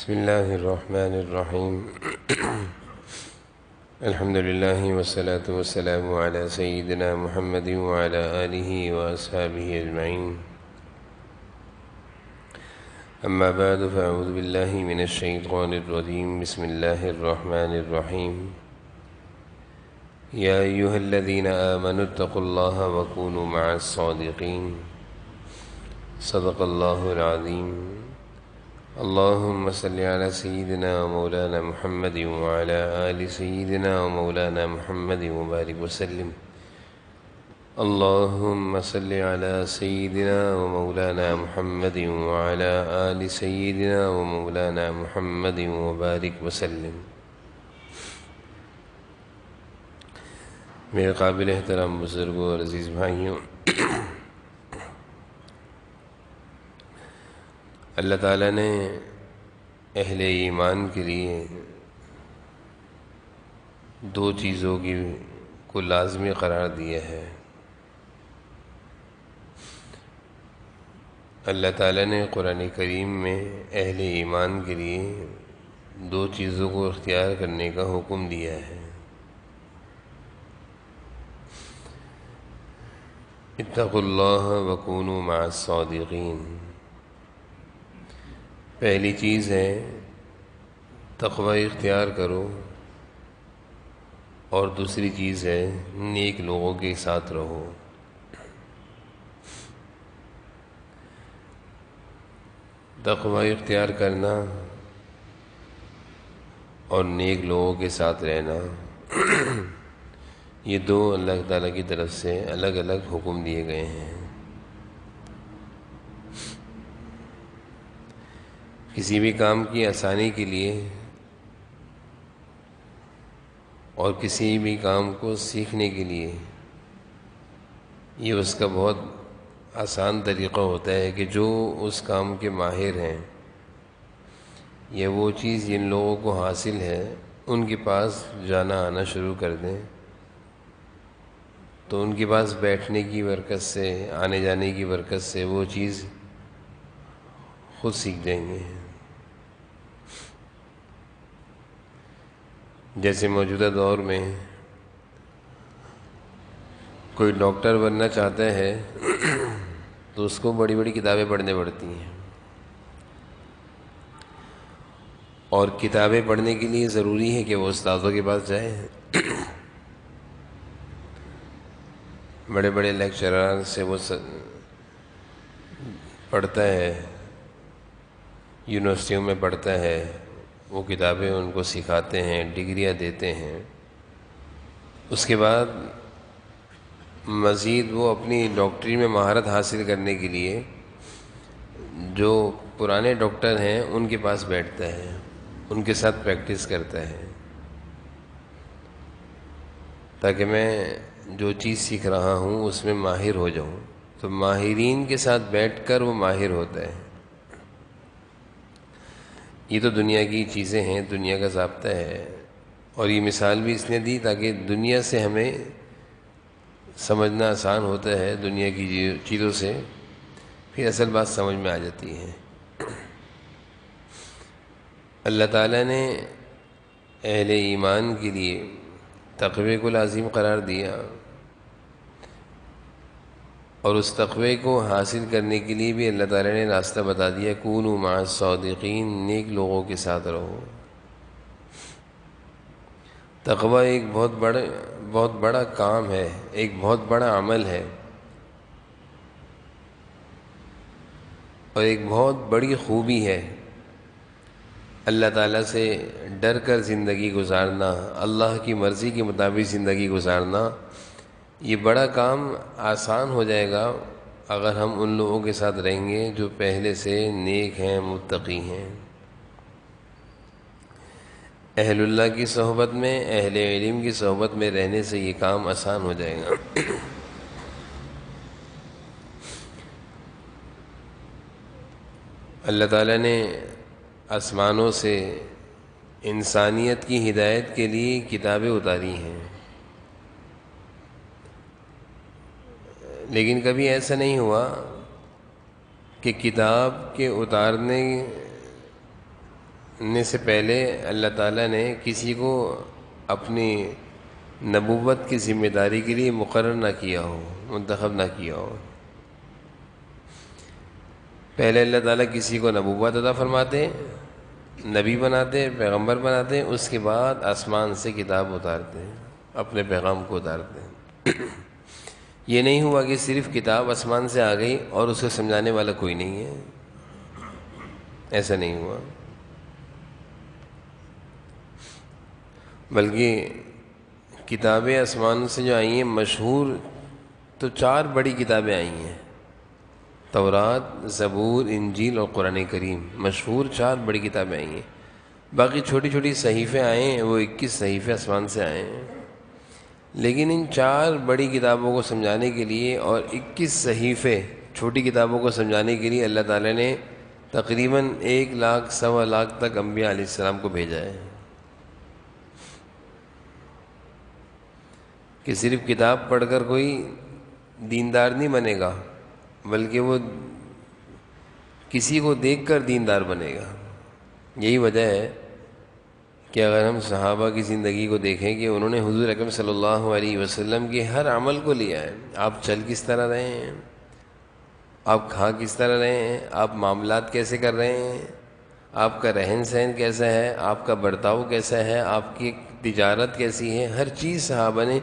بسم الله الرحمن الرحيم الحمد لله والصلاة والسلام على سيدنا محمد وعلى آله وأصحابه أجمعين أما بعد فأعوذ بالله من الشيطان الرجيم بسم الله الرحمن الرحيم يا أيها الذين آمنوا اتقوا الله وكونوا مع الصادقين صدق الله العظيم اللهم صل على سيدنا ومولانا محمد وعلى آل سيدنا ومولانا محمد وبارك وسلم اللهم صل على سيدنا ومولانا محمد وعلى آل سيدنا ومولانا محمد وبارك وسلم۔ میرے قابل احترام بزرگوں اور عزیز بھائیوں، اللہ تعالیٰ نے اہل ایمان کے لیے دو چیزوں کو لازمی قرار دیا ہے۔ اللہ تعالیٰ نے قرآن کریم میں اہل ایمان کے لیے دو چیزوں کو اختیار کرنے کا حکم دیا ہے۔ اتقوا اللہ وکونوا مع الصادقین۔ پہلی چیز ہے تقوی اختیار کرو، اور دوسری چیز ہے نیک لوگوں کے ساتھ رہو۔ تقوی اختیار کرنا اور نیک لوگوں کے ساتھ رہنا، یہ دو اللہ تعالیٰ کی طرف سے الگ الگ حکم دیے گئے ہیں۔ کسی بھی کام کی آسانی کے لیے اور کسی بھی کام کو سیکھنے کے لیے یہ اس کا بہت آسان طریقہ ہوتا ہے کہ جو اس کام کے ماہر ہیں یا وہ چیز جن لوگوں کو حاصل ہے ان کے پاس جانا آنا شروع کر دیں، تو ان کے پاس بیٹھنے کی برکت سے، آنے جانے کی برکت سے وہ چیز خود سیکھ جائیں گے۔ جیسے موجودہ دور میں کوئی ڈاکٹر بننا چاہتا ہے تو اس کو بڑی بڑی کتابیں پڑھنے پڑتی ہیں، اور کتابیں پڑھنے کے لیے ضروری ہے کہ وہ استادوں کے پاس جائے۔ بڑے بڑے لیکچرار سے وہ پڑھتا ہے، یونیورسٹیوں میں پڑھتا ہے، وہ کتابیں ان کو سکھاتے ہیں، ڈگریاں دیتے ہیں۔ اس کے بعد مزید وہ اپنی ڈاکٹری میں مہارت حاصل کرنے کے لیے جو پرانے ڈاکٹر ہیں ان کے پاس بیٹھتا ہے، ان کے ساتھ پریکٹس کرتا ہے، تاکہ میں جو چیز سیکھ رہا ہوں اس میں ماہر ہو جاؤں۔ تو ماہرین کے ساتھ بیٹھ کر وہ ماہر ہوتا ہے۔ یہ تو دنیا کی چیزیں ہیں، دنیا کا ضابطہ ہے، اور یہ مثال بھی اس نے دی تاکہ دنیا سے ہمیں سمجھنا آسان ہوتا ہے، دنیا کی چیزوں سے پھر اصل بات سمجھ میں آ جاتی ہے۔ اللہ تعالیٰ نے اہل ایمان کے لیے تقوی کو لازم قرار دیا، اور اس تقوی کو حاصل کرنے کے لیے بھی اللہ تعالیٰ نے راستہ بتا دیا، کونوا مع الصادقین، نیک لوگوں کے ساتھ رہو۔ تقوی ایک بہت بڑا کام ہے، ایک بہت بڑا عمل ہے، اور ایک بہت بڑی خوبی ہے۔ اللہ تعالیٰ سے ڈر کر زندگی گزارنا، اللہ کی مرضی کے مطابق زندگی گزارنا، یہ بڑا کام آسان ہو جائے گا اگر ہم ان لوگوں کے ساتھ رہیں گے جو پہلے سے نیک ہیں، متقی ہیں۔ اہل اللہ کی صحبت میں، اہل علم کی صحبت میں رہنے سے یہ کام آسان ہو جائے گا۔ اللہ تعالیٰ نے آسمانوں سے انسانیت کی ہدایت کے لیے کتابیں اتاری ہیں، لیکن کبھی ایسا نہیں ہوا کہ کتاب کے اتارنے نے سے پہلے اللہ تعالیٰ نے کسی کو اپنی نبوت کی ذمہ داری کے لیے مقرر نہ کیا ہو، منتخب نہ کیا ہو۔ پہلے اللہ تعالیٰ کسی کو نبوت عطا فرماتے، نبی بناتے، پیغمبر بناتے، اس کے بعد آسمان سے کتاب اتارتے، اپنے پیغام کو اتارتے۔ یہ نہیں ہوا کہ صرف کتاب آسمان سے آ گئی اور اسے سمجھانے والا کوئی نہیں ہے، ایسا نہیں ہوا، بلکہ کتابیں آسمان سے جو آئی ہیں مشہور تو 4 بڑی کتابیں آئی ہیں، تورات، زبور، انجیل اور قرآن کریم، مشہور 4 بڑی کتابیں آئی ہیں۔ باقی چھوٹی چھوٹی صحیفے آئے ہیں، وہ 21 صحیفے آسمان سے آئے ہیں، لیکن ان 4 بڑی کتابوں کو سمجھانے کے لیے اور 21 صحیفے چھوٹی کتابوں کو سمجھانے کے لیے اللہ تعالیٰ نے تقریباً 1 لاکھ 1.25 لاکھ تک انبیاء علیہ السلام کو بھیجا ہے، کہ صرف کتاب پڑھ کر کوئی دیندار نہیں بنے گا، بلکہ وہ کسی کو دیکھ کر دیندار بنے گا۔ یہی وجہ ہے کہ اگر ہم صحابہ کی زندگی کو دیکھیں کہ انہوں نے حضور اکرم صلی اللہ علیہ وسلم کے ہر عمل کو لیا ہے، آپ چل کس طرح رہے ہیں، آپ کھا کس طرح رہے ہیں، آپ معاملات کیسے کر رہے ہیں، آپ کا رہن سہن کیسا ہے، آپ کا برتاؤ کیسا ہے، آپ کی تجارت کیسی ہے، ہر چیز صحابہ نے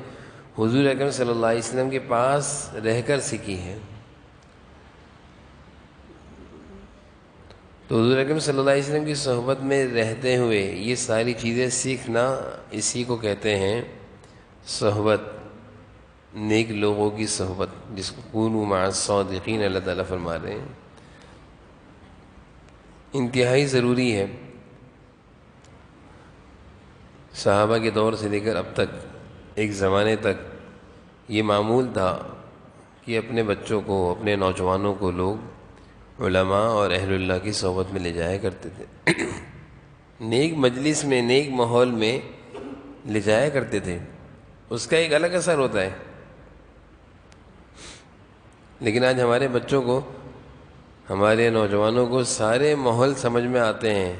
حضور اکرم صلی اللہ علیہ وسلم کے پاس رہ کر سیکھی ہے۔ تو حضور اکرم صلی اللہ علیہ وسلم کی صحبت میں رہتے ہوئے یہ ساری چیزیں سیکھنا، اسی کو کہتے ہیں صحبت، نیک لوگوں کی صحبت، جس کو کونوا مع الصادقین اللہ تعالیٰ فرما رہے ہیں، انتہائی ضروری ہے۔ صحابہ کے دور سے لے کر اب تک ایک زمانے تک یہ معمول تھا کہ اپنے بچوں کو، اپنے نوجوانوں کو لوگ علماء اور اہل اللہ کی صحبت میں لے جایا کرتے تھے، نیک مجلس میں، نیک ماحول میں لے جایا کرتے تھے، اس کا ایک الگ اثر ہوتا ہے۔ لیکن آج ہمارے بچوں کو، ہمارے نوجوانوں کو سارے ماحول سمجھ میں آتے ہیں،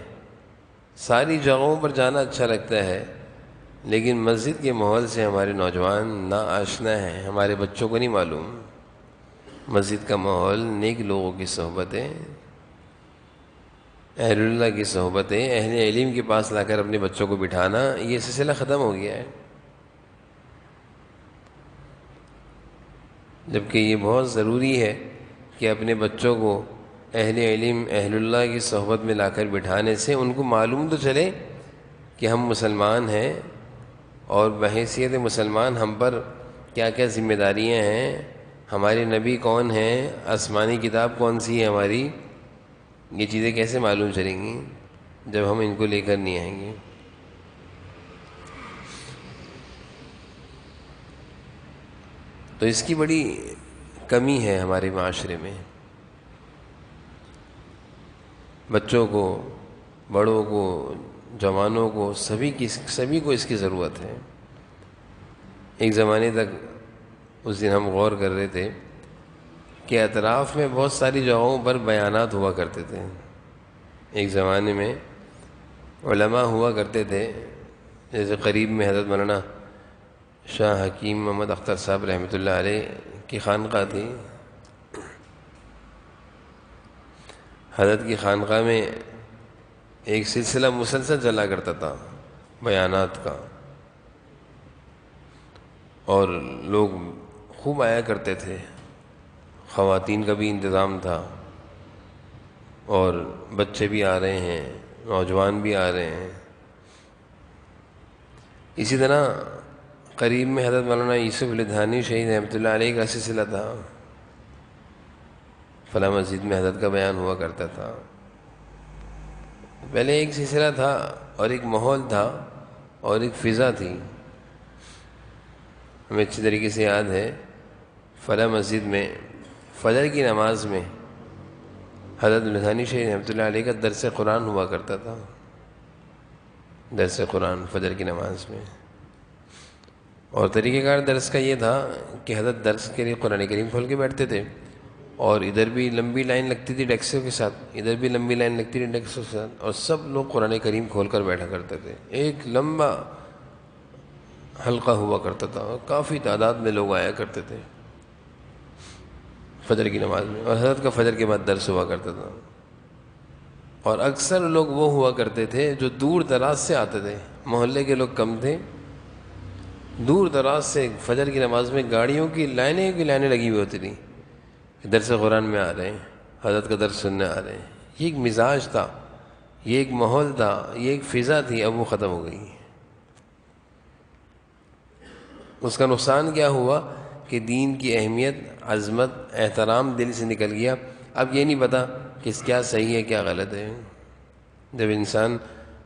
ساری جگہوں پر جانا اچھا لگتا ہے، لیکن مسجد کے ماحول سے ہمارے نوجوان نا آشنا ہیں، ہمارے بچوں کو نہیں معلوم مسجد کا ماحول، نیک لوگوں کی صحبتیں، اہل اللہ کی صحبتیں، اہل علم کے پاس لا کر اپنے بچوں کو بٹھانا، یہ سلسلہ ختم ہو گیا ہے، جبکہ یہ بہت ضروری ہے کہ اپنے بچوں کو اہل علم، اہل اللہ کی صحبت میں لا کر بٹھانے سے ان کو معلوم تو چلے کہ ہم مسلمان ہیں، اور بحیثیت مسلمان ہم پر کیا کیا ذمہ داریاں ہیں، ہمارے نبی کون ہیں، آسمانی کتاب کون سی ہے ہماری، یہ چیزیں کیسے معلوم چلیں گی جب ہم ان کو لے کر نہیں آئیں گے۔ تو اس کی بڑی کمی ہے ہمارے معاشرے میں، بچوں کو، بڑوں کو، جوانوں کو، سبھی کو اس کی ضرورت ہے۔ ایک زمانے تک، اس دن ہم غور کر رہے تھے کہ اطراف میں بہت ساری جگہوں پر بیانات ہوا کرتے تھے، ایک زمانے میں علماء ہوا کرتے تھے، جیسے قریب میں حضرت مولانا شاہ حکیم محمد اختر صاحب رحمۃ اللہ علیہ کی خانقاہ تھی، حضرت کی خانقاہ میں ایک سلسلہ مسلسل چلا کرتا تھا بیانات کا، اور لوگ خوب آیا کرتے تھے، خواتین کا بھی انتظام تھا، اور بچے بھی آ رہے ہیں، نوجوان بھی آ رہے ہیں۔ اسی طرح قریب میں حضرت مولانا یوسف لدھانی شہید رحمۃ اللہ علیہ کا سلسلہ تھا، فلاں مسجد میں حضرت کا بیان ہوا کرتا تھا۔ پہلے ایک سلسلہ تھا، اور ایک ماحول تھا، اور ایک فضا تھی۔ ہمیں اچھی طریقے سے یاد ہے، فلاں مسجد میں فجر کی نماز میں حضرت لدھانی شہید رحمۃ اللہ علیہ کا درس قرآن ہوا کرتا تھا، درس قرآن فجر کی نماز میں، اور طریقہ کار درس کا یہ تھا کہ حضرت درس کے لیے قرآن کریم کھول کے بیٹھتے تھے، اور ادھر بھی لمبی لائن لگتی تھی ڈیکسوں کے ساتھ، ادھر بھی لمبی لائن لگتی تھی ڈیکسوں کے ساتھ، اور سب لوگ قرآن کریم کھول کر بیٹھا کرتے تھے، ایک لمبا حلقہ ہوا کرتا تھا، اور کافی تعداد میں لوگ آیا کرتے تھے فجر کی نماز میں، اور حضرت کا فجر کے بعد درس ہوا کرتا تھا، اور اکثر لوگ وہ ہوا کرتے تھے جو دور دراز سے آتے تھے، محلے کے لوگ کم تھے، دور دراز سے فجر کی نماز میں گاڑیوں کی لائنیں لگی ہوئی ہوتی تھیں، درس قرآن میں آ رہے ہیں، حضرت کا درس سننے آ رہے ہیں۔ یہ ایک مزاج تھا، یہ ایک ماحول تھا، یہ ایک فضا تھی، اب وہ ختم ہو گئی۔ اس کا نقصان کیا ہوا کہ دین کی اہمیت، عظمت، احترام دل سے نکل گیا، اب یہ نہیں پتا کہ کیا صحیح ہے کیا غلط ہے۔ جب انسان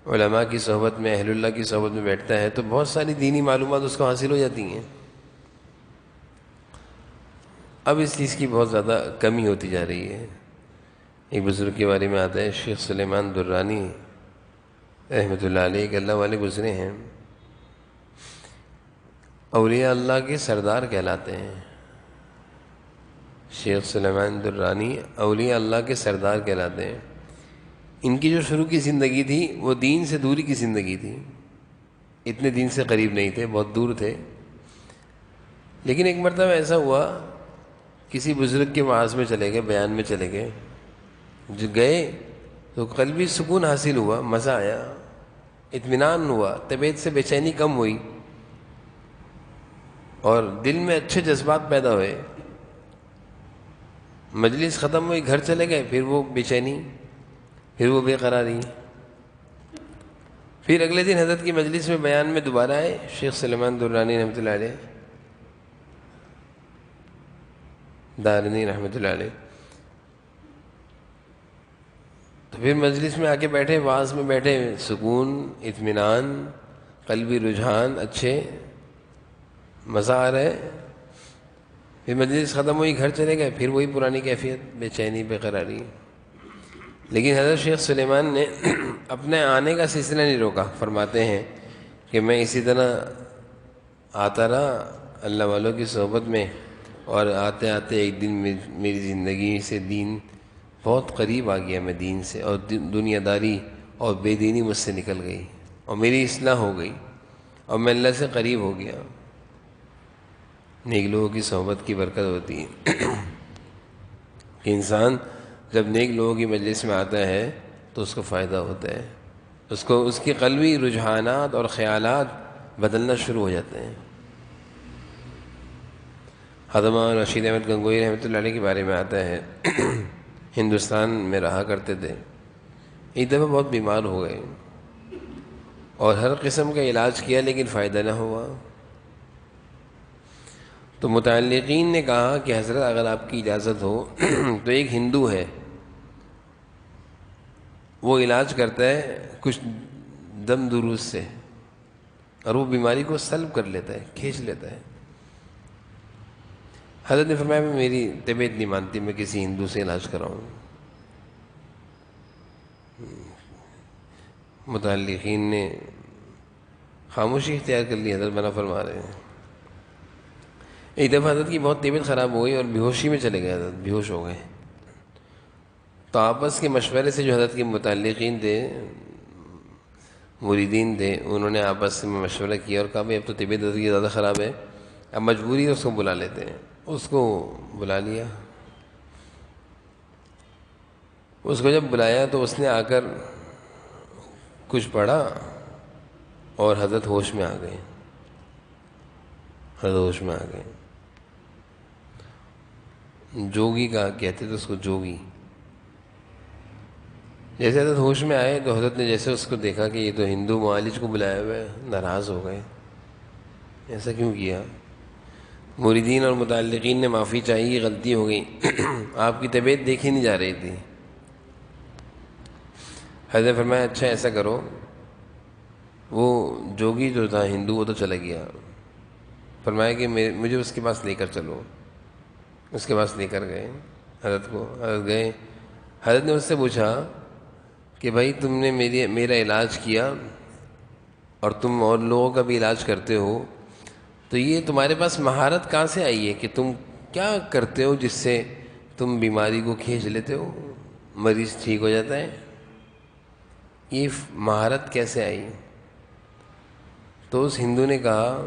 علماء کی صحبت میں، اہل اللہ کی صحبت میں بیٹھتا ہے تو بہت ساری دینی معلومات اس کو حاصل ہو جاتی ہیں۔ اب اس چیز کی بہت زیادہ کمی ہوتی جا رہی ہے۔ ایک بزرگ کے بارے میں آتا ہے، شیخ سلیمان درانی رحمۃ اللہ علیہ، ایک اللہ والے گزرے ہیں، اولیاء اللہ کے سردار کہلاتے ہیں۔ شیخ سلیمان درانی اولیاء اللہ کے سردار کہلاتے ہیں۔ ان کی جو شروع کی زندگی تھی وہ دین سے دوری کی زندگی تھی، اتنے دین سے قریب نہیں تھے، بہت دور تھے۔ لیکن ایک مرتبہ ایسا ہوا، کسی بزرگ کے وعظ میں چلے گئے، بیان میں چلے گئے، جو گئے تو قلبی سکون حاصل ہوا، مزہ آیا، اطمینان ہوا، طبیعت سے بے چینی کم ہوئی، اور دل میں اچھے جذبات پیدا ہوئے۔ مجلس ختم ہوئی، گھر چلے گئے، پھر وہ بے چینی، پھر وہ بے قراری۔ پھر اگلے دن حضرت کی مجلس میں بیان میں دوبارہ آئے شیخ سلیمان درانی رحمۃ اللہ علیہ، دارانی رحمۃ اللہ علیہ، تو پھر مجلس میں آ کے بیٹھے، وعظ میں بیٹھے، سکون، اطمینان، قلبی رجحان اچھے، مزہ آ رہا ہے۔ پھر مجلس ختم ہوئی، گھر چلے گئے، پھر وہی پرانی کیفیت، بے چینی، بے قراری۔ لیکن حضرت شیخ سلیمان نے اپنے آنے کا سلسلہ نہیں روکا، فرماتے ہیں کہ میں اسی طرح آتا رہا اللہ والوں کی صحبت میں، اور آتے آتے ایک دن میری زندگی سے دین بہت قریب آ گیا، میں دین سے، اور دنیا داری اور بے دینی مجھ سے نکل گئی، اور میری اصلاح ہو گئی، اور میں اللہ سے قریب ہو گیا۔ نیک لوگوں کی صحبت کی برکت ہوتی ہے کہ انسان جب نیک لوگوں کی مجلس میں آتا ہے تو اس کو فائدہ ہوتا ہے، اس کے قلبی رجحانات اور خیالات بدلنا شروع ہو جاتے ہیں۔ حضرت رشید احمد گنگوئی رحمۃ اللہ علیہ کے بارے میں آتا ہے، ہندوستان میں رہا کرتے تھے، ایک دفعہ بہت بیمار ہو گئے، اور ہر قسم کا علاج کیا لیکن فائدہ نہ ہوا۔ تو متعلقین نے کہا کہ حضرت اگر آپ کی اجازت ہو تو ایک ہندو ہے، وہ علاج کرتا ہے کچھ دم دروس سے، اور وہ بیماری کو سلب کر لیتا ہے، کھینچ لیتا ہے۔ حضرت نے فرمایا میری طبیعت نہیں مانتی، میں کسی ہندو سے علاج کراؤں۔ متعلقین نے خاموشی اختیار کر لی، حضرت منع فرما رہے ہیں۔ ایک دفعہ حضرت کی بہت طبیعت خراب ہو گئی اور بے ہوشی میں چلے گئے، حضرت بے ہوش ہو گئے۔ تو آپس کے مشورے سے جو حضرت کے متعلقین تھے، مریدین تھے، انہوں نے آپس میں مشورہ کیا اور کہا بھائی اب تو طبیعت حضرت کی زیادہ خراب ہے، اب مجبوری ہے اس کو بلا لیتے ہیں۔ اس کو بلا لیا، اس کو جب بلایا تو اس نے آ کر کچھ پڑھا اور حضرت ہوش میں آ گئے، حضرت ہوش میں آ گئے۔ جوگی کا کہتے تھے اس کو، جوگی۔ جیسے حضرت ہوش میں آئے تو حضرت نے جیسے اس کو دیکھا کہ یہ تو ہندو معالج کو بلایا ہوا ہے، ناراض ہو گئے، ایسا کیوں کیا؟ مریدین اور متعلقین نے معافی چاہی، غلطی ہو گئی، آپ کی طبیعت دیکھی نہیں جا رہی تھی۔ حضرت نے فرمایا اچھا ایسا کرو، وہ جوگی جو تھا ہندو وہ تو چلا گیا، فرمایا کہ مجھے اس کے پاس لے کر چلو۔ اس کے پاس لے کر گئے حضرت کو، حضرت گئے، حضرت نے اس سے پوچھا کہ بھائی تم نے میرا علاج کیا اور تم اور لوگوں کا بھی علاج کرتے ہو، تو یہ تمہارے پاس مہارت کہاں سے آئی ہے کہ تم کیا کرتے ہو جس سے تم بیماری کو کھینچ لیتے ہو، مریض ٹھیک ہو جاتا ہے، یہ مہارت کیسے آئی؟ تو اس ہندو نے کہا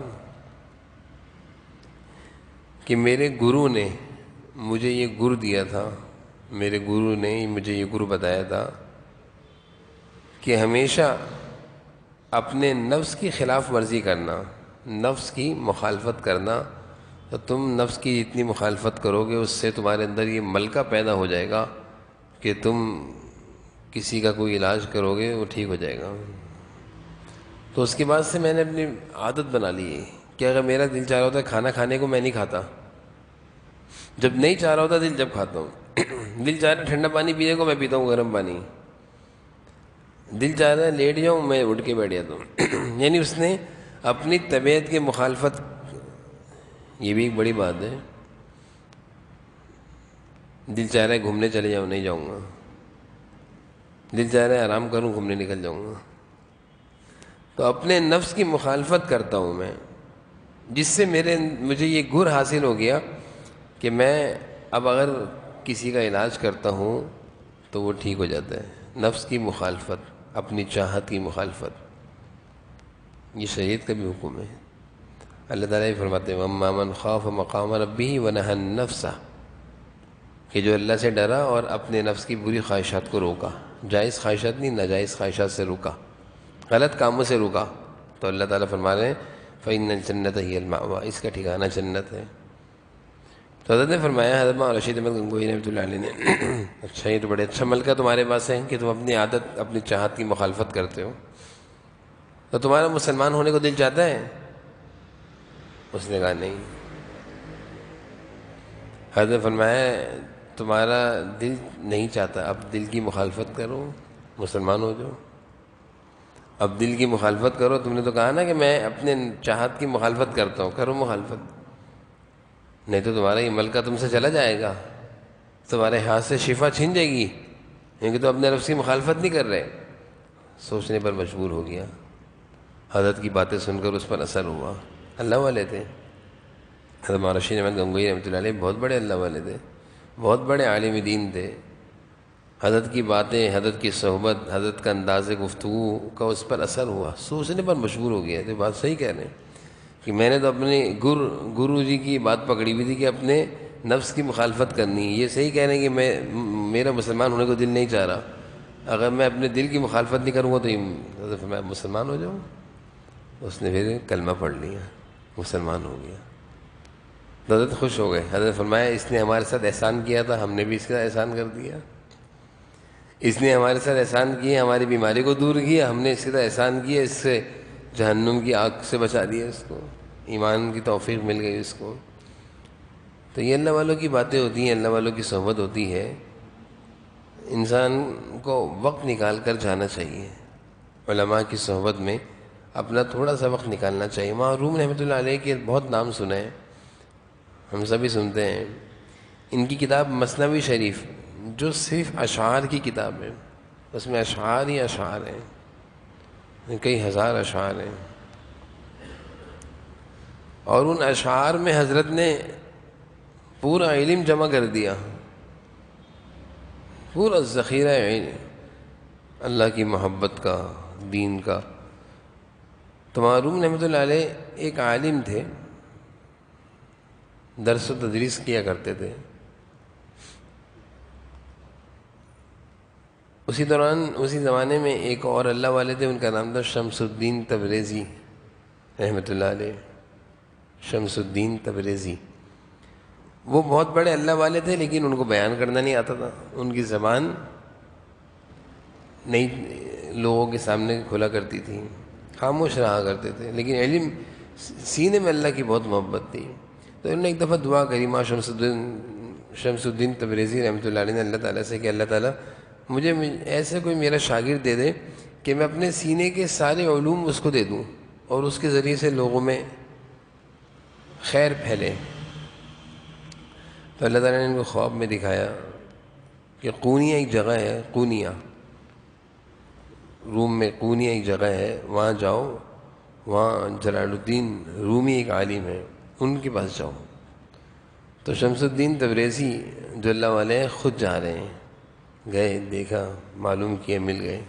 کہ میرے گرو نے مجھے یہ گر دیا تھا، میرے گرو نے مجھے یہ گر بتایا تھا کہ ہمیشہ اپنے نفس کی خلاف ورزی کرنا، نفس کی مخالفت کرنا، تو تم نفس کی جتنی مخالفت کرو گے اس سے تمہارے اندر یہ ملکہ پیدا ہو جائے گا کہ تم کسی کا کوئی علاج کرو گے وہ ٹھیک ہو جائے گا۔ تو اس کے بعد سے میں نے اپنی عادت بنا لی ہے کہ اگر میرا دل چاہ رہا ہوتا ہے کھانا کھانے کو، میں نہیں کھاتا، جب نہیں چاہ رہا ہوتا دل جب کھاتا ہوں۔ دل چاہ رہا ہے ٹھنڈا پانی پینے کو، میں پیتا ہوں گرم پانی۔ دل چاہ رہا ہے لیٹ جاؤں، میں اٹھ کے بیٹھ جاتا ہوں۔ یعنی اس نے اپنی طبیعت کی مخالفت، یہ بھی ایک بڑی بات ہے۔ دل چاہ رہا ہے گھومنے چلے جاؤں، نہیں جاؤں گا۔ دل چاہ رہا ہے آرام کروں، گھومنے نکل جاؤں گا۔ تو اپنے نفس کی مخالفت کرتا ہوں میں، جس سے مجھے یہ گر حاصل ہو گیا کہ میں اب اگر کسی کا علاج کرتا ہوں تو وہ ٹھیک ہو جاتا ہے۔ نفس کی مخالفت، اپنی چاہت کی مخالفت، یہ شریعت کا بھی حکم ہے۔ اللہ تعالیٰ بھی فرماتے ہیں وَأَمَّا مَنْ خَافَ مَقَامَ رَبِّهِ وَنَهَى النَّفْسَ، کہ جو اللہ سے ڈرا اور اپنے نفس کی بری خواہشات کو روکا، جائز خواہشات نہیں، ناجائز خواہشات سے روکا، غلط کاموں سے روکا، تو اللہ تعالیٰ فرما رہے ہیں فَإِنَّ الْجَنَّةَ هِيَ الْمَأْوَىٰ، اس کا ٹھکانہ جنت ہے۔ تو حضرت نے فرمایا، حضرت مولانا رشید احمد گنگوہی رحمۃ اللہ علیہ نے، اچھا یہ تو بڑے اچھا ملکہ تمہارے پاس ہے کہ تم اپنی عادت، اپنی چاہت کی مخالفت کرتے ہو، تو تمہارا مسلمان ہونے کو دل چاہتا ہے؟ اس نے کہا نہیں۔ حضرت نے فرمایا تمہارا دل نہیں چاہتا، اب دل کی مخالفت کرو، مسلمان ہو جاؤ۔ اب دل کی مخالفت کرو، تم نے تو کہا نا کہ میں اپنے چاہت کی مخالفت کرتا ہوں، کرو مخالفت، نہیں تو تمہارا یہ ملکہ تم سے چلا جائے گا، تمہارے ہاتھ سے شفا چھن جائے گی، کیونکہ تو اپنے نفس کی مخالفت نہیں کر رہے۔ سوچنے پر مجبور ہو گیا، حضرت کی باتیں سن کر اس پر اثر ہوا۔ اللہ والے تھے حضرت مولانا رشید احمد گنگوہی رحمۃ اللہ علیہ، بہت بڑے اللہ والے تھے، بہت بڑے عالم دین تھے۔ حضرت کی باتیں، حضرت کی صحبت، حضرت کا انداز گفتگو کا اس پر اثر ہوا، سوچنے پر مجبور ہو گیا۔ تو بات صحیح کہہ رہے ہیں کہ میں نے تو اپنے گرو جی کی بات پکڑی ہوئی تھی کہ اپنے نفس کی مخالفت کرنی ہے۔ یہ صحیح کہہ رہے ہیں کہ میرا مسلمان ہونے کو دل نہیں چاہ رہا، اگر میں اپنے دل کی مخالفت نہیں کروں گا تو حضرت میں مسلمان ہو جاؤں۔ اس نے پھر کلمہ پڑھ لیا، مسلمان ہو گیا۔ حضرت خوش ہو گئے، حضرت فرمایا اس نے ہمارے ساتھ احسان کیا تھا، ہم نے بھی اس کا احسان کر دیا۔ اس نے ہمارے ساتھ احسان کیا، ہماری بیماری کو دور کیا، ہم نے اس کے ساتھ احسان کیا، اس سے جہنم کی آگ سے بچا دیا، اس کو ایمان کی توفیق مل گئی اس کو۔ تو یہ اللہ والوں کی باتیں ہوتی ہیں، اللہ والوں کی صحبت ہوتی ہے، انسان کو وقت نکال کر جانا چاہیے، علماء کی صحبت میں اپنا تھوڑا سا وقت نکالنا چاہیے۔ وہاں روم رحمۃ اللہ علیہ کے بہت نام سنے ہیں، ہم سبھی سنتے ہیں۔ ان کی کتاب مثنوی شریف جو صرف اشعار کی کتاب ہے، اس میں اشعار ہی اشعار ہیں، کئی ہزار اشعار ہیں، اور ان اشعار میں حضرت نے پورا علم جمع کر دیا، پورا ذخیرہ علم اللہ کی محبت کا، دین کا۔ تو معروم رحمۃ اللہ علیہ ایک عالم تھے، درس و تدریس کیا کرتے تھے۔ اسی دوران، اسی زمانے میں ایک اور اللہ والے تھے، ان کا نام تھا شمس الدین تبریزی رحمۃ اللہ علیہ، شمس الدین تبریزی۔ وہ بہت بڑے اللہ والے تھے، لیکن ان کو بیان کرنا نہیں آتا تھا، ان کی زبان نہیں لوگوں کے سامنے کھلا کرتی تھی، خاموش رہا کرتے تھے، لیکن علم سینے میں اللہ کی بہت محبت تھی۔ تو انہوں نے ایک دفعہ دعا کری ماں شمس الدین تبریزی رحمۃ اللہ علیہ نے اللہ تعالیٰ سے کہ اللہ تعالیٰ مجھے ایسے کوئی میرا شاگرد دے دے کہ میں اپنے سینے کے سارے علوم اس کو دے دوں اور اس کے ذریعے سے لوگوں میں خیر پھیلے۔ تو اللہ تعالیٰ نے ان کو خواب میں دکھایا کہ قونیہ ایک جگہ ہے، قونیہ، روم میں قونیہ ایک جگہ ہے، وہاں جاؤ، وہاں جلال الدین رومی ایک عالم ہے، ان کے پاس جاؤ۔ تو شمس الدین تبریزی جو اللہ والے ہیں خود جا رہے ہیں، گئے، دیکھا، معلوم کیا، مل گئے،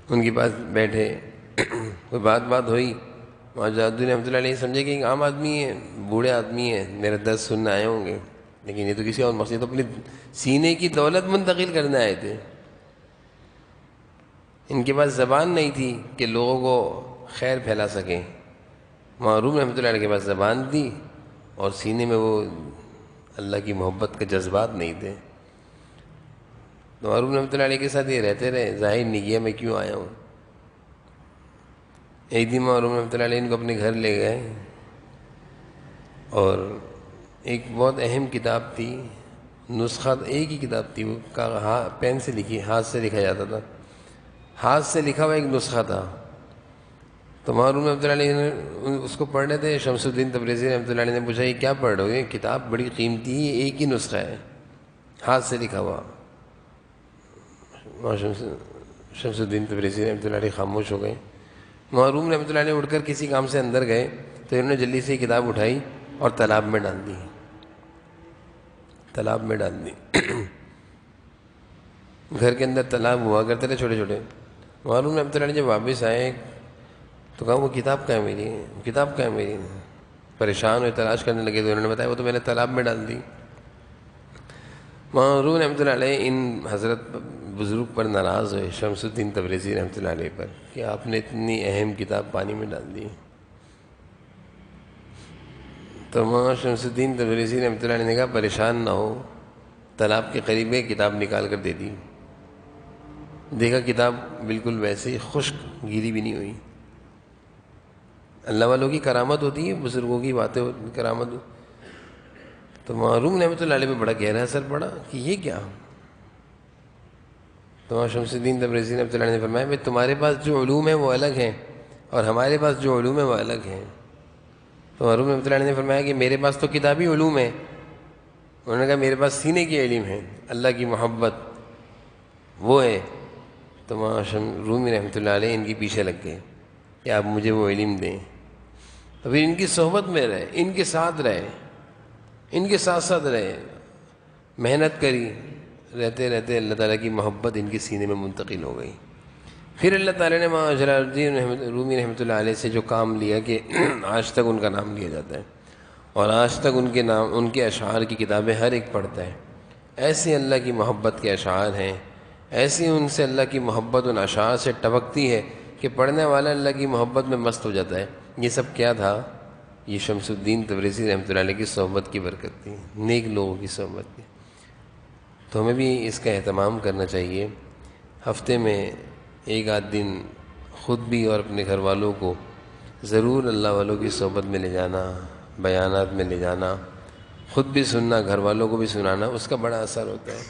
ان کے پاس بیٹھے، کوئی بات ہوئی، وہاں جلالدین رحمۃ اللہ علیہ سمجھے کہ ایک عام آدمی ہے، بوڑھے آدمی ہے، میرا درس سننے آئے ہوں گے، لیکن یہ تو کسی اور مقصد، تو اپنی سینے کی دولت منتقل کرنے آئے تھے۔ ان کے پاس زبان نہیں تھی کہ لوگوں کو خیر پھیلا سکیں، معروم رحمۃ اللہ علیہ کے پاس زبان تھی اور سینے میں وہ اللہ کی محبت کے جذبات نہیں تھے، تو معروم رحمۃ اللہ علیہ کے ساتھ یہ رہتے رہے، ظاہر نہیں کیا میں کیوں آیا ہوں۔ ایک دن معروم رحمۃ اللہ علیہ ان کو اپنے گھر لے گئے اور ایک بہت اہم کتاب تھی، نسخہ ایک ہی کتاب تھی، وہ پین سے لکھی، ہاتھ سے لکھا جاتا تھا، ہاتھ سے لکھا ہوا ایک نسخہ تھا، تو معروم رحمۃ اللہ علیہ نے اس کو پڑھ رہے تھے۔ شمس الدین تبریزی رحمۃ اللہ علیہ نے پوچھا یہ کیا پڑھ رہے ہو؟ یہ کتاب بڑی قیمتی ہے، ایک ہی نسخہ ہے، ہاتھ سے لکھا ہوا۔ شمس الدین تبریزی رحمۃ اللہ علیہ خاموش ہو گئے۔ معروم رحمۃ اللہ علیہ اٹھ کر کسی کام سے اندر گئے تو انہوں نے جلدی سے یہ کتاب اٹھائی اور تالاب میں ڈال دی، تالاب میں ڈال دی۔ گھر کے اندر تالاب ہوا کرتے تھے چھوٹے چھوٹے۔ معروم رحمۃ اللہ علیہ جب واپس آئے تو کہا وہ کتاب کہاں ہے میری، کتاب کہاں ہے میری؟ پریشان ہوئے، تلاش کرنے لگے تو انہوں نے بتایا وہ تو میں نے تالاب میں ڈال دی۔ معروم رحمۃ اللہ علیہ ان حضرت بزرگ پر ناراض ہوئے، شمس الدین تبریزی رحمۃ اللہ علیہ پر، کہ آپ نے اتنی اہم کتاب پانی میں ڈال دی۔ تو وہاں شمس الدین تبریزی رحمۃ اللہ علیہ نے کہا پریشان نہ ہو، تالاب کے قریب گئے، کتاب نکال کر دے دی، دیکھا کتاب بالکل ویسے ہی خشک، گیلی بھی نہیں ہوئی۔ اللہ والوں کی کرامت ہوتی ہے، بزرگوں کی باتیں کرامت ہوتی۔ تو معروم رحمۃ اللہ علیہ پہ بڑا گہرا اثر پڑا کہ یہ کیا؟ تو وہاں شمس الدین تبریزی رحمۃ اللہ علیہ نے فرمایا بھائی تمہارے پاس جو علوم ہیں وہ الگ ہیں اور ہمارے پاس جو علوم ہیں وہ الگ ہیں۔ تو معروم رحمۃ اللہ علیہ نے فرمایا کہ میرے پاس تو کتابی علوم ہیں، انہوں نے کہا میرے پاس سینے کی علم ہے، اللہ کی محبت وہ ہے۔ تو وہاں رومی رحمۃ اللہ علیہ ان کے پیچھے لگ گئے کہ آپ مجھے وہ علم دیں، تو پھر ان کی صحبت میں رہے، ان کے ساتھ رہے، ان کے ساتھ ساتھ رہے، محنت کری، رہتے رہتے اللہ تعالیٰ کی محبت ان کے سینے میں منتقل ہو گئی۔ پھر اللہ تعالیٰ نے وہاں جلال الدین رومی رحمۃ اللہ علیہ سے جو کام لیا کہ آج تک ان کا نام لیا جاتا ہے اور آج تک ان کے نام، ان کے اشعار کی کتابیں ہر ایک پڑھتا ہے۔ ایسے اللہ کی محبت کے اشعار ہیں، ایسی ان سے اللہ کی محبت ان اشعار سے ٹپکتی ہے کہ پڑھنے والا اللہ کی محبت میں مست ہو جاتا ہے۔ یہ سب کیا تھا؟ یہ شمس الدین تبریزی رحمۃ اللہ علیہ کی صحبت کی برکت تھی، نیک لوگوں کی صحبت تھی۔ تو ہمیں بھی اس کا اہتمام کرنا چاہیے، ہفتے میں ایک آدھ دن خود بھی اور اپنے گھر والوں کو ضرور اللہ والوں کی صحبت میں لے جانا، بیانات میں لے جانا، خود بھی سننا، گھر والوں کو بھی سنانا، اس کا بڑا اثر ہوتا ہے۔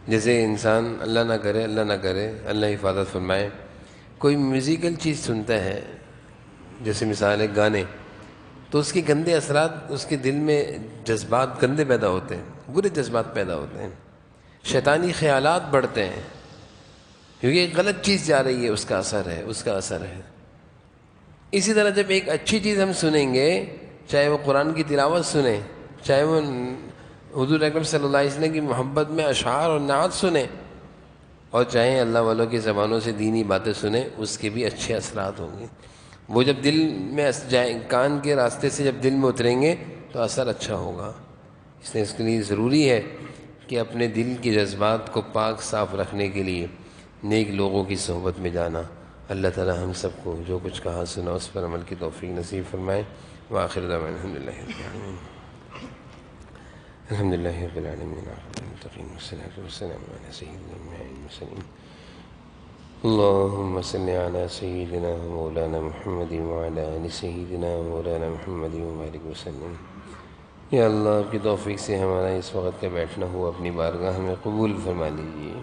جیسے انسان اللہ نہ کرے، اللہ نہ کرے، اللہ حفاظت فرمائے، کوئی میوزیکل چیز سنتا ہے، جیسے مثال ہے گانے، تو اس کے گندے اثرات اس کے دل میں جذبات گندے پیدا ہوتے ہیں، برے جذبات پیدا ہوتے ہیں، شیطانی خیالات بڑھتے ہیں، کیونکہ ایک غلط چیز جا رہی ہے، اس کا اثر ہے، اس کا اثر ہے۔ اسی طرح جب ایک اچھی چیز ہم سنیں گے، چاہے وہ قرآن کی تلاوت سنیں، چاہے وہ حضور اکرم صلی اللہ علیہ وسلم کی محبت میں اشعار اور نعت سنیں، اور چاہے اللہ والوں کی زبانوں سے دینی باتیں سنیں، اس کے بھی اچھے اثرات ہوں گے۔ وہ جب دل میں جائیں، کان کے راستے سے جب دل میں اتریں گے تو اثر اچھا ہوگا۔ اس کے لیے ضروری ہے کہ اپنے دل کے جذبات کو پاک صاف رکھنے کے لیے نیک لوگوں کی صحبت میں جانا۔ اللہ تعالی ہم سب کو جو کچھ کہا سنا اس پر عمل کی توفیق نصیب فرمائے۔ وآخر دعوانا الحمدللہ رب العالمین، الحمدللہ رب العالمین، المتقین والصلاة والسلام علی سیدنا المرسلین، اللہم صلی علی سیدنا مولانا محمد وعلی آل سیدنا مولانا محمد وبارک وسلم۔ یا اللہ آپ کی توفیق سے ہمارا اس وقت کا بیٹھنا ہوا اپنی بارگاہ میں قبول فرما لیجیے،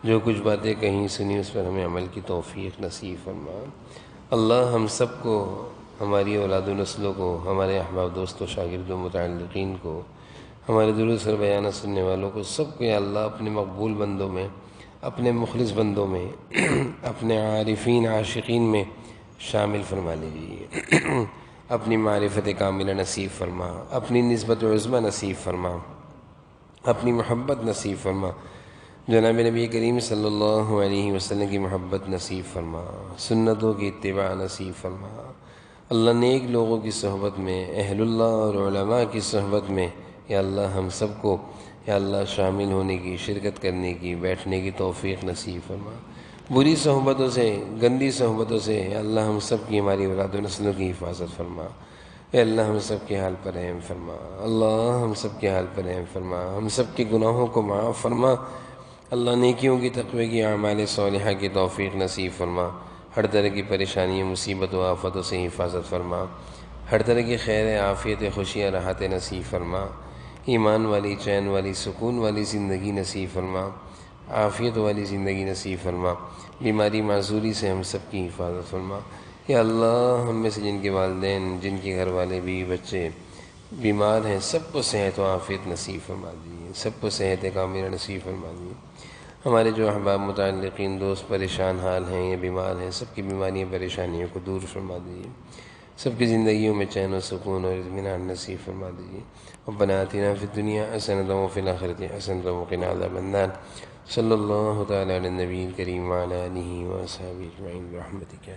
جو کچھ باتیں کہیں سنی اس پر ہمیں عمل کی توفیق نصیب فرما۔ اللہ ہم سب کو، ہماری اولاد و نسلوں کو، ہمارے احباب دوست و شاگرد و متعلقین کو، ہمارے دروس اور بیانات سننے والوں کو، سب کو یا اللہ اپنے مقبول بندوں میں، اپنے مخلص بندوں میں، اپنے عارفین عاشقین میں شامل فرما لیجیے۔ اپنی معرفت کاملہ نصیب فرما، اپنی نسبت عظمیٰ نصیب فرما، اپنی محبت نصیب فرما، جناب نبی کریم صلی اللہ علیہ وسلم کی محبت نصیب فرما، سنتوں کی اتباع نصیب فرما۔ اللہ نیک لوگوں کی صحبت میں، اہل اللہ اور علماء کی صحبت میں یا اللہ ہم سب کو یا اللہ شامل ہونے کی، شرکت کرنے کی، بیٹھنے کی توفیق نصیب فرما۔ بری صحبتوں سے، گندی صحبتوں سے یا اللہ ہم سب کی، ہماری اولاد و نسلوں کی حفاظت فرما۔ اے اللہ ہم سب کے حال پر رحم فرما، اللہ ہم سب کے حال پر رحم فرما، ہم سب کے گناہوں کو معاف فرما، اللہ نیکیوں کی، تقوی کی، اعمال صالحہ کی توفیق نصیب فرما، ہر طرح کی پریشانیوں، مصیبت و آفتوں سے حفاظت فرما، ہر طرح کی خیر، عافیت، خوشیاں، راحت نصیب فرما، ایمان والی، چین والی، سکون والی زندگی نصیب فرما، عافیت والی زندگی نصیب فرما، بیماری معذوری سے ہم سب کی حفاظت فرما۔ یا اللہ ہم میں سے جن کے والدین، جن کے گھر والے، بیوی بچے بیمار ہیں، سب کو صحت و عافیت نصیب فرما دیجیے، سب کو صحت کاملہ نصیب فرما دیجیے۔ ہمارے جو احباب، متعلقین، دوست پریشان حال ہیں یا بیمار ہیں، سب کی بیماریاں، پریشانیوں کو دور فرما دیجیے، سب کی زندگیوں میں چین و سکون اور اطمینان نصیب فرما دیجیے۔ ربنا آتنا فی الدنیا حسنۃ وفی الآخرۃ حسنۃ وقنا عذاب النار۔ صلی اللہ تعالی علی النبی الکریم وعلی آلہ وصحبہ اجمعین برحمتک۔